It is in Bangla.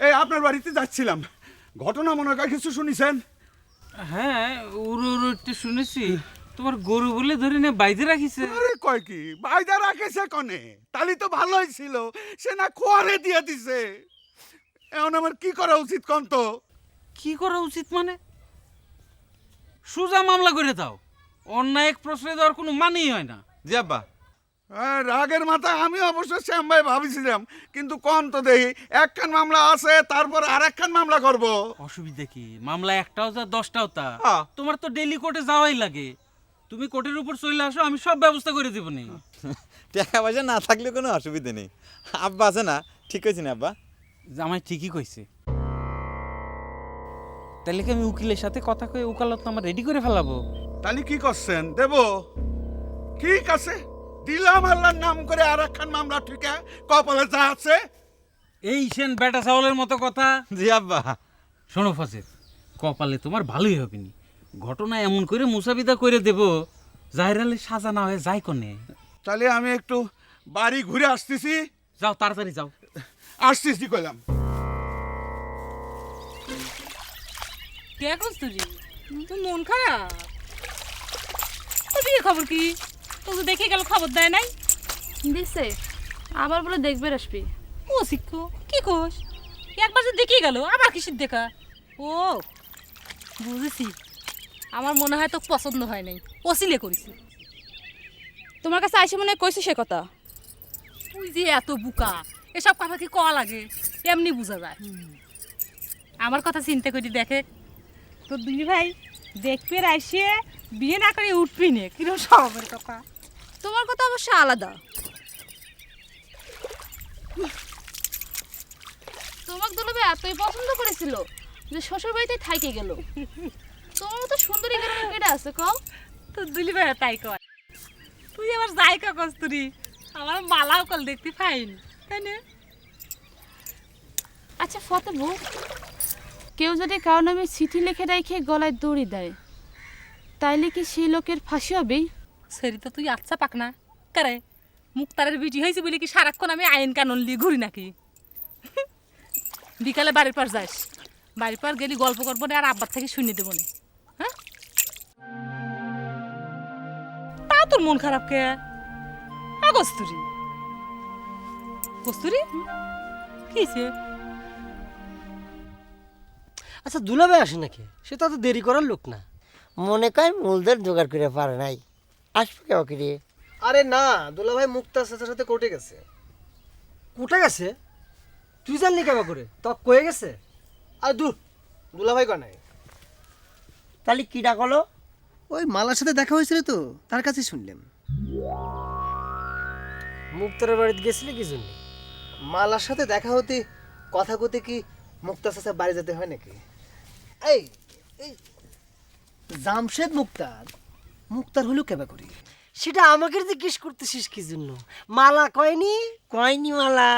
এই আপনার বাড়িতে যাচ্ছিলাম, ঘটনা মনে হয় কিছু শুনেছেন? হ্যাঁ, উড়ো উড়ো একটু শুনেছি তোমার গরু বলে ধরে নিয়ে বাইরে রাখিছে। আরে কয় কি বাইদা রাখেছে কনে, তালি তো ভালোই ছিল, সে না খোয়ারে দিয়ে দিছে। এখন আমার কি করা উচিত কোন তো? কি করা উচিত মানে? সোজা মামলা করে দাও, অন্যায় এক প্রশ্রয় দেওয়ার কোনো মানেই হয় না। জি আব্বা। রাগের মাথায় আমি অবশ্য শ্যাম ভাই ভাবিছিলাম, কিন্তু কোন তো দেখি একখান মামলা আছে, তারপর আর একখান মামলা করব। অসুবিধা কি? মামলা একটাও যা 10টাও তা। হ্যাঁ। তোমার তো ডেইলি কোর্টে যাওয়াই লাগে, তুমি কোর্টের উপর চলে আসো, আমি সব ব্যবস্থা করে দেবো নি। টাকা পয়সা না থাকলে কোনো অসুবিধা নেই। আব্বা আছে না, ঠিক হয়েছে না আব্বা? জামাই ঠিকই কইছে। তাহলে কি আমি উকিলের সাথে কথা কয়ে ওকালতনামা রেডি করে ফেলাবো? তাহলে কি করছেন দেব? ঠিক আছে, দিলাম আল্লাহর নাম করে আর একখান মামলা, ঠিক আছে, কপালে যা আছে। এই সেন বেটা চাউলের মতো কথা। জি আব্বা। শোনো ফাসিল, কপালে তোমার ভালোই হবে নি। ঘটনা এমন করে মুসাবিদা করে দেব, জাহিরালে সাজা না হয়ে যায় কনে। তাহলে আমি একটু বাড়ি ঘুরে আসতেছি। যাও তাড়াতাড়ি যাও। আসতেছি কইলাম। কে কস্তুরি, তোর মন খারাপ? তোর বিয়ে খবর কি? তোকে তো দেখে গেল, খবর দেয় নাই? দিছে, আবার বলে দেখবে আসবি। ও শিক্ষু কি কোস? একবার যে দেখিয়ে গেল, আবার কিসের দেখা? ও বুঝেছি, আমার মনে হয় তো পছন্দ হয় নাই, অসিলে করেছি। তোমার কাছে আইসে মনে হয় কইছে সে কথা। তুই যে এত বুকা, এসব কথা কি কওয়া লাগে? এমনি বোঝা যায়। আমার কথা চিন্তা করি দেখে, তোর দুই ভাই দেখবে আসে বিয়ে না করে উঠবি নে, কিরকম স্বভাবের কথা। তোমার কথা অবশ্য আলাদা। তোমাকে দুলাভাই এতই পছন্দ করেছিল যে শ্বশুর বাড়িতে থাইকে গেল। তোমার মতো সুন্দরী গ্রামে কেডা আছে কও? তোর দুলি ভাই তাই কর। তুই আবার যাই কা কস্তুরি, আমার মালাও কল দেখতে পাইন, তাই না? আচ্ছা ফতেবু, কেউ যদি কারণ আমি চিঠি লিখে রেখে গলায় দড়ি দেয়, তাইলে কি সেই লোকের ফাঁসি হবে? সেরি তো তুই আচ্ছা পাক না কারে, মুক্তারের বিটি হয়েছে বলে কি সারাক্ষণ আমি আইন কানুন নিয়ে ঘুরি নাকি? বিকালে বাড়ির পর যাস, বাড়ির পর গেলি গল্প করবো না, আর আব্বার থেকে শুনে দেবো না। হ্যাঁ, তা তোর মন খারাপ কে? কস্তুরি, কস্তুরি কিছে? আচ্ছা দুলাভাই আসে নাকি? সে তো দেরি করার লোক না। মনে কয় মূলধন জোগাড় করে পারে নাই, আসবে কেউ কিরে? আরে না, দুলাভাই মুক্তার সাথে সাথে কোর্টে গেছে। কোর্টে গেছে? তুই জানলি কেমন করে? তক কয়ে গেছে? আর দুলাভাই কয় নাই। তাহলে কি ডাকলো? ওই মালার সাথে দেখা হয়েছিল তো, তার কাছে শুনলাম। মুক্তারের বাড়িতে গেছিলি কি জন্য? মালার সাথে দেখা হতে, কথা কতে কি মুক্তার সাথে বাড়ি যেতে হয় নাকি? এই এই জামশেদ মুক্তার, মুক্তার হলো কেবা করি? সেটা আমাকে জিজ্ঞেস করতেছিস কি জন্য? মালা কয়নি? কয়নি মালা।